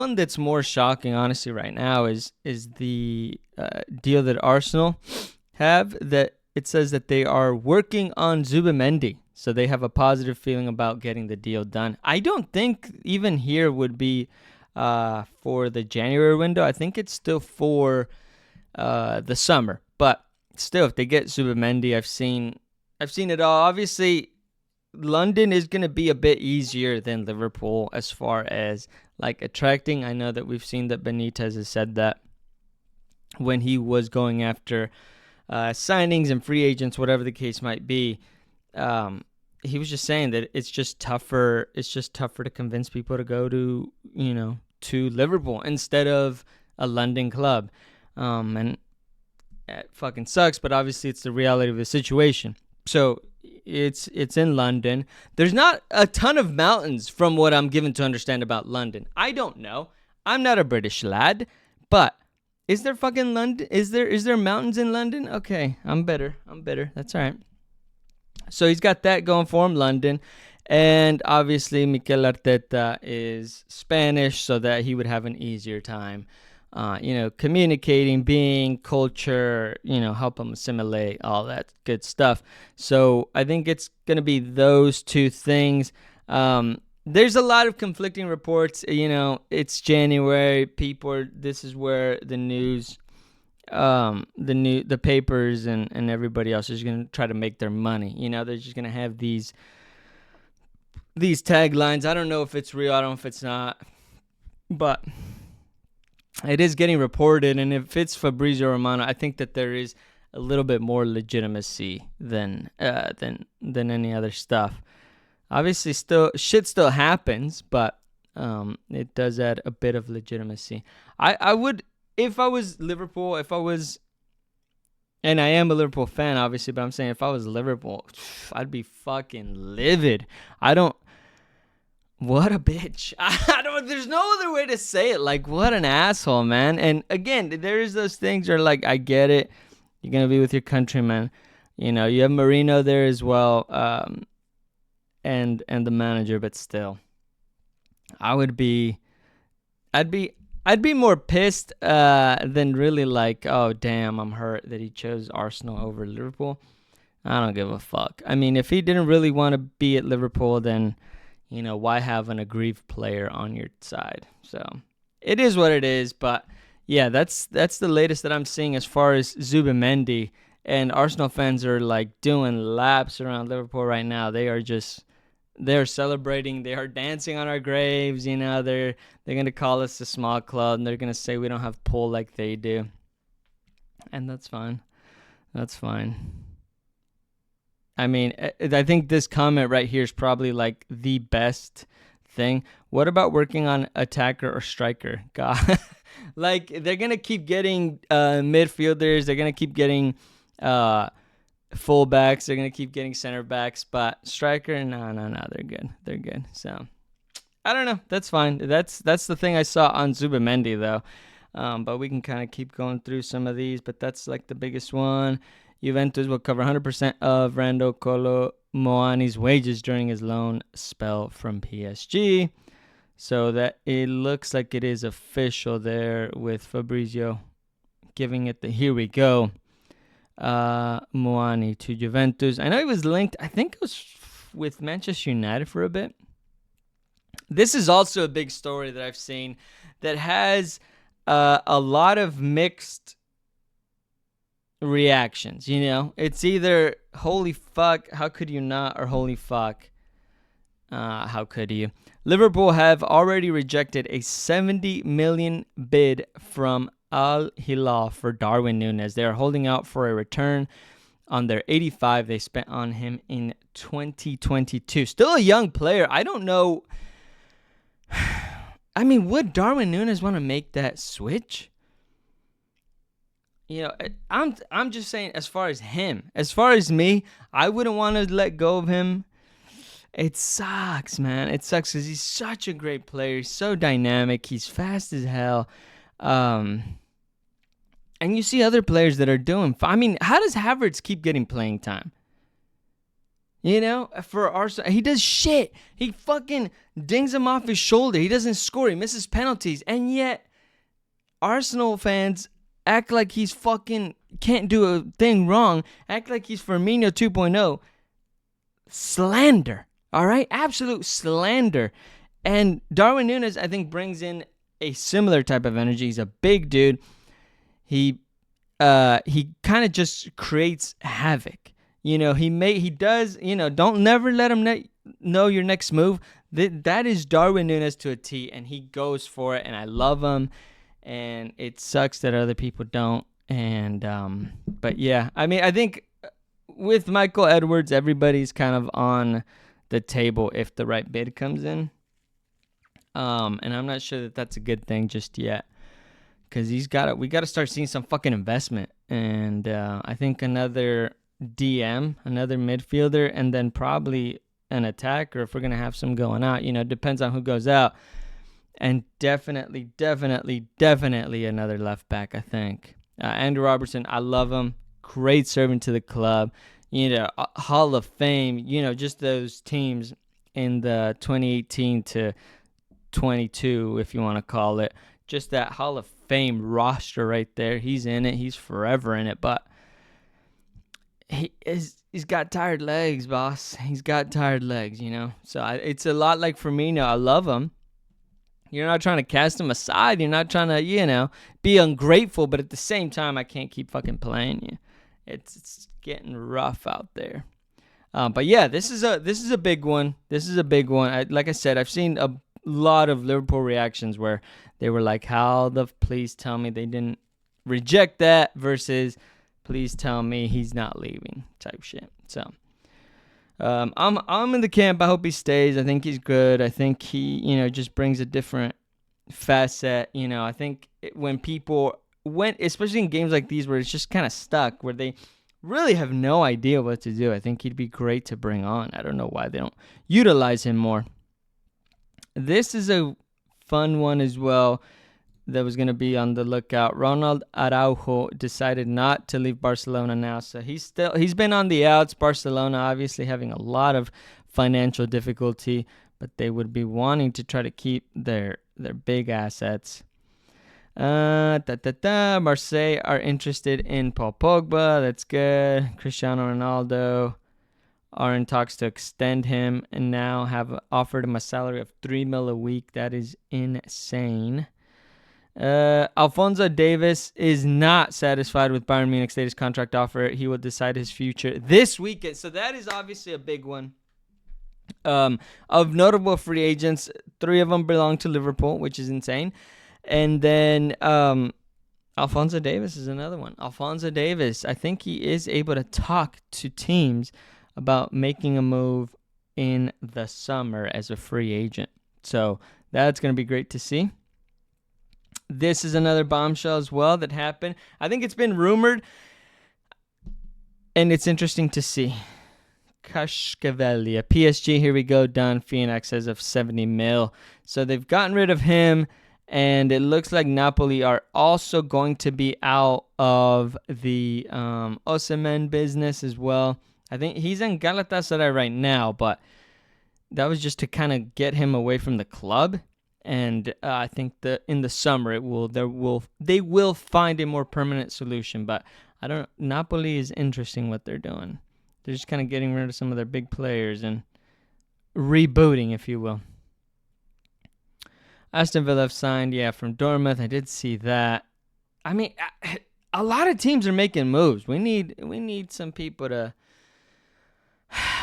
one that's more shocking, honestly, right now is the deal that Arsenal have. That it says that they are working on Zubimendi, so they have a positive feeling about getting the deal done. I don't think even here would be for the January window. I think it's still for the summer, but still, if they get Zubimendi, I've seen it all. Obviously, London is going to be a bit easier than Liverpool as far as like attracting. I know that we've seen that Benitez has said that when he was going after signings and free agents, whatever the case might be. He was just saying that it's just tougher. It's just tougher to convince people to go to to Liverpool instead of a London club, and it fucking sucks. But obviously, it's the reality of the situation. So it's in London. There's not a ton of mountains from what I'm given to understand about London. I don't know. I'm not a British lad, but is there fucking London? Is there mountains in London? Okay, I'm better. That's all right. So he's got that going for him, London. And obviously, Mikel Arteta is Spanish, so that he would have an easier time, communicating, being, culture, help him assimilate, all that good stuff. So I think it's going to be those two things. There's a lot of conflicting reports. It's January. This is where the news, the papers and everybody else is going to try to make their money. They're just going to have these taglines. I don't know if it's real. I don't know if it's not, but it is getting reported. And if it's Fabrizio Romano, I think that there is a little bit more legitimacy than any other stuff. Obviously, shit still happens, but it does add a bit of legitimacy. I would, if I was Liverpool, and I am a Liverpool fan, obviously, but I'm saying if I was Liverpool, I'd be fucking livid. What a bitch. There's no other way to say it. Like, what an asshole, man. And again, there's those things where, like, I get it. You're going to be with your countrymen. You have Marino there as well. And the manager, but still, I'd be more pissed than really like, oh damn, I'm hurt that he chose Arsenal over Liverpool. I don't give a fuck. I mean, if he didn't really want to be at Liverpool, then why have an aggrieved player on your side? So it is what it is. But yeah, that's the latest that I'm seeing as far as Zubimendi. And Arsenal fans are like doing laps around Liverpool right now. They're celebrating. They are dancing on our graves. They're going to call us a small club, and they're going to say we don't have pull like they do. And that's fine. That's fine. I mean, I think this comment right here is probably like the best thing. What about working on attacker or striker? God, like they're going to keep getting midfielders. They're going to keep getting fullbacks. They're gonna keep getting center backs, but striker, no, they're good. So I don't know. That's fine. That's the thing I saw on Zubimendi though. But we can kind of keep going through some of these. But that's like the biggest one. Juventus will cover 100% of Rando Kolo Muani's wages during his loan spell from PSG. So that it looks like it is official there with Fabrizio giving it the here we go. Muani to Juventus. I know he was linked, I think it was with Manchester United for a bit. This is also a big story that I've seen that has a lot of mixed reactions. It's either holy fuck, how could you not, or holy fuck, how could you? Liverpool have already rejected a 70 million bid from Al Hilal for Darwin Núñez. They are holding out for a return on their 85 they spent on him in 2022. Still a young player. I don't know. I mean, would Darwin Núñez want to make that switch? I'm just saying, as far as him, as far as me, I wouldn't want to let go of him. It sucks, man. It sucks because he's such a great player. He's so dynamic. He's fast as hell. And you see other players that are doing fine. I mean, how does Havertz keep getting playing time? For Arsenal. He does shit. He fucking dings him off his shoulder. He doesn't score. He misses penalties. And yet, Arsenal fans act like he's fucking can't do a thing wrong. Act like he's Firmino 2.0. Slander. All right? Absolute slander. And Darwin Núñez, I think, brings in a similar type of energy. He's a big dude. He kind of just creates havoc. He does, don't never let him know your next move. That is Darwin Núñez to a T, and he goes for it, and I love him, and it sucks that other people don't. And but yeah, I think with Michael Edwards, everybody's kind of on the table if the right bid comes in. And I'm not sure that that's a good thing just yet, because we got to start seeing some fucking investment, and I think another DM, another midfielder, and then probably an attacker if we're going to have some going out. Depends on who goes out. And definitely another left back, I think. Andrew Robertson, I love him. Great servant to the club. Hall of Fame, just those teams in the 2018 to 22, if you want to call it. Just that Hall of Fame roster right there. He's in it. He's forever in it. But he's got tired legs, boss. He's got tired legs, So it's a lot like Firmino. I love him. You're not trying to cast him aside. You're not trying to, be ungrateful. But at the same time, I can't keep fucking playing you. It's getting rough out there. But yeah, this is a big one. This is a big one. Like I said, I've seen a lot of Liverpool reactions where they were like, please tell me they didn't reject that versus please tell me he's not leaving type shit. So I'm in the camp. I hope he stays. I think he's good. I think he, just brings a different facet. I think when people especially in games like these where it's just kind of stuck, where they really have no idea what to do, I think he'd be great to bring on. I don't know why they don't utilize him more. This is a fun one as well that was going to be on the lookout. Ronald Araujo decided not to leave Barcelona now, so he's been on the outs. Barcelona obviously having a lot of financial difficulty, but they would be wanting to try to keep their big assets. Marseille are interested in Paul Pogba. That's good. Cristiano Ronaldo are in talks to extend him and now have offered him a salary of $3 million a week. That is insane. Alphonso Davies is not satisfied with Bayern Munich's latest contract offer. He will decide his future this weekend. So that is obviously a big one. Of notable free agents, 3 of them belong to Liverpool, which is insane. And then Alphonso Davies is another one. Alphonso Davies, I think he is able to talk to teams about making a move in the summer as a free agent. So that's going to be great to see. This is another bombshell as well that happened. I think it's been rumored, and it's interesting to see. Kvaratskhelia, PSG, here we go, done. Fee in excess of 70 mil. So they've gotten rid of him, and it looks like Napoli are also going to be out of the Osimhen business as well. I think he's in Galatasaray right now, but that was just to kind of get him away from the club. And I think that in the summer they will find a more permanent solution. But I don't. Napoli is interesting what they're doing. They're just kind of getting rid of some of their big players and rebooting, if you will. Aston Villa have signed, from Dortmund. I did see that. I mean, a lot of teams are making moves. We need some people to.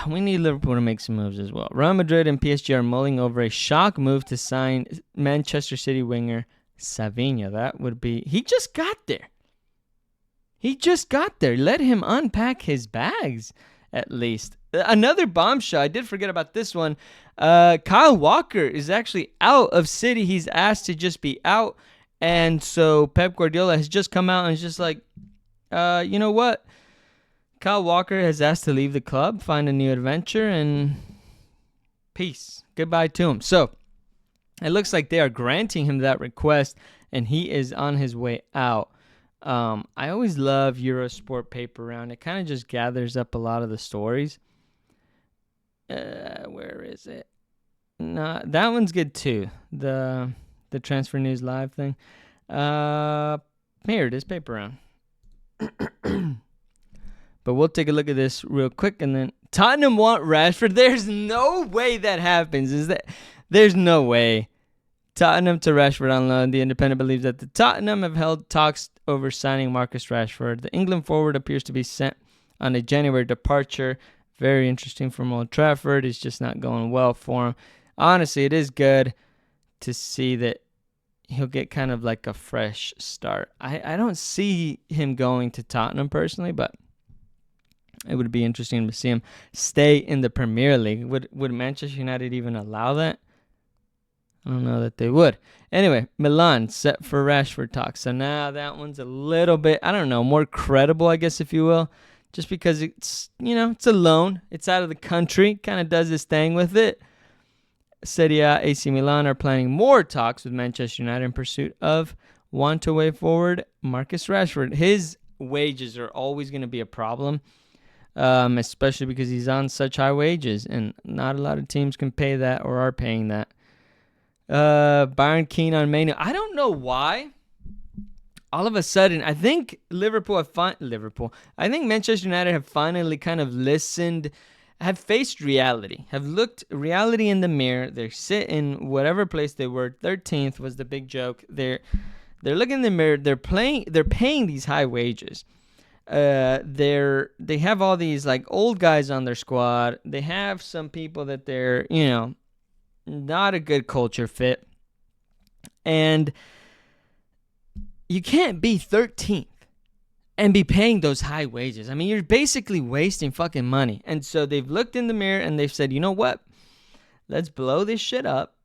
We need Liverpool to make some moves as well. Real Madrid and PSG are mulling over a shock move to sign Manchester City winger Savinho. That would be... He just got there. Let him unpack his bags, at least. Another bombshell. I did forget about this one. Kyle Walker is actually out of City. He's asked to just be out. And so Pep Guardiola has just come out and is just like, you know what? Kyle Walker has asked to leave the club, find a new adventure, and peace. Goodbye to him. So it looks like they are granting him that request, and he is on his way out. I always love Eurosport paper round. It kind of just gathers up a lot of the stories. Where is it? Nah, that one's good too. The transfer news live thing. Here it is, paper round. But we'll take a look at this real quick, and then Tottenham want Rashford. There's no way that happens. There's no way. Tottenham to Rashford on loan. The Independent believes that the Tottenham have held talks over signing Marcus Rashford. The England forward appears to be sent on a January departure. Very interesting from Old Trafford. It's just not going well for him. Honestly, it is good to see that he'll get kind of like a fresh start. I don't see him going to Tottenham personally, but it would be interesting to see him stay in the Premier League. Would Manchester United even allow that? I don't know that they would. Anyway, Milan set for Rashford talks. So now that one's a little bit, I don't know, more credible, I guess, if you will. Just because it's, it's a loan. It's out of the country. Kind of does this thing with it. Serie A, AC Milan are planning more talks with Manchester United in pursuit of want-away forward Marcus Rashford. His wages are always going to be a problem, especially because he's on such high wages, and not a lot of teams can pay that or are paying that. Bayern keen on Mainu. I don't know why. All of a sudden, I think I think Manchester United have finally kind of listened, have faced reality, have looked reality in the mirror. They're sitting whatever place they were. 13th was the big joke. They're looking in the mirror. They're paying these high wages. They have all these like old guys on their squad. They have some people that they're, not a good culture fit. And you can't be 13th and be paying those high wages. I mean, you're basically wasting fucking money. And so they've looked in the mirror and they've said, you know what? Let's blow this shit up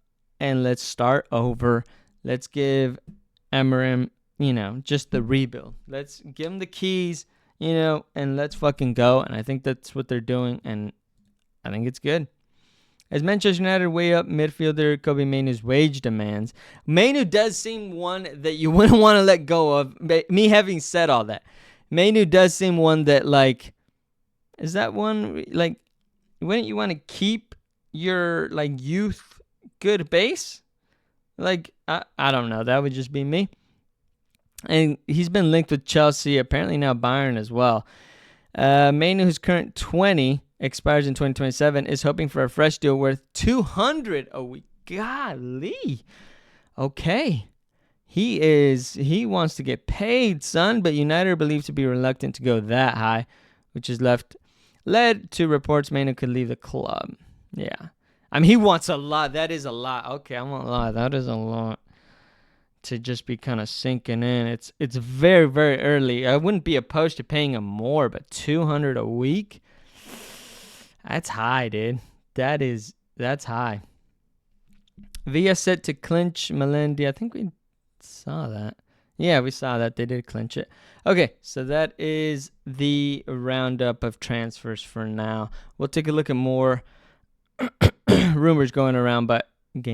and let's start over. Let's give Emery, just the rebuild. Let's give him the keys, and let's fucking go. And I think that's what they're doing, and I think it's good. As Manchester United weigh up midfielder Kobe Mainoo's wage demands, Mainoo does seem one that you wouldn't want to let go of. Me having said all that, Mainoo does seem one that, like, is that one, like, wouldn't you want to keep your, like, youth good base? Like, I don't know. That would just be me. And he's been linked with Chelsea, apparently now Bayern as well. Mainoo, who's current 20, expires in 2027, is hoping for a fresh deal worth $200 a week. Golly. Okay. He wants to get paid, son, but United are believed to be reluctant to go that high, which has led to reports Mainoo could leave the club. Yeah. I mean, he wants a lot. That is a lot. Okay, I won't lie. That is a lot to just be kind of sinking in. It's very, very early. I wouldn't be opposed to paying him more, but $200 a week? That's high, dude. That's high. Villa set to clinch Melendi. I think we saw that. Yeah, we saw that. They did clinch it. Okay, so that is the roundup of transfers for now. We'll take a look at more rumors going around, but game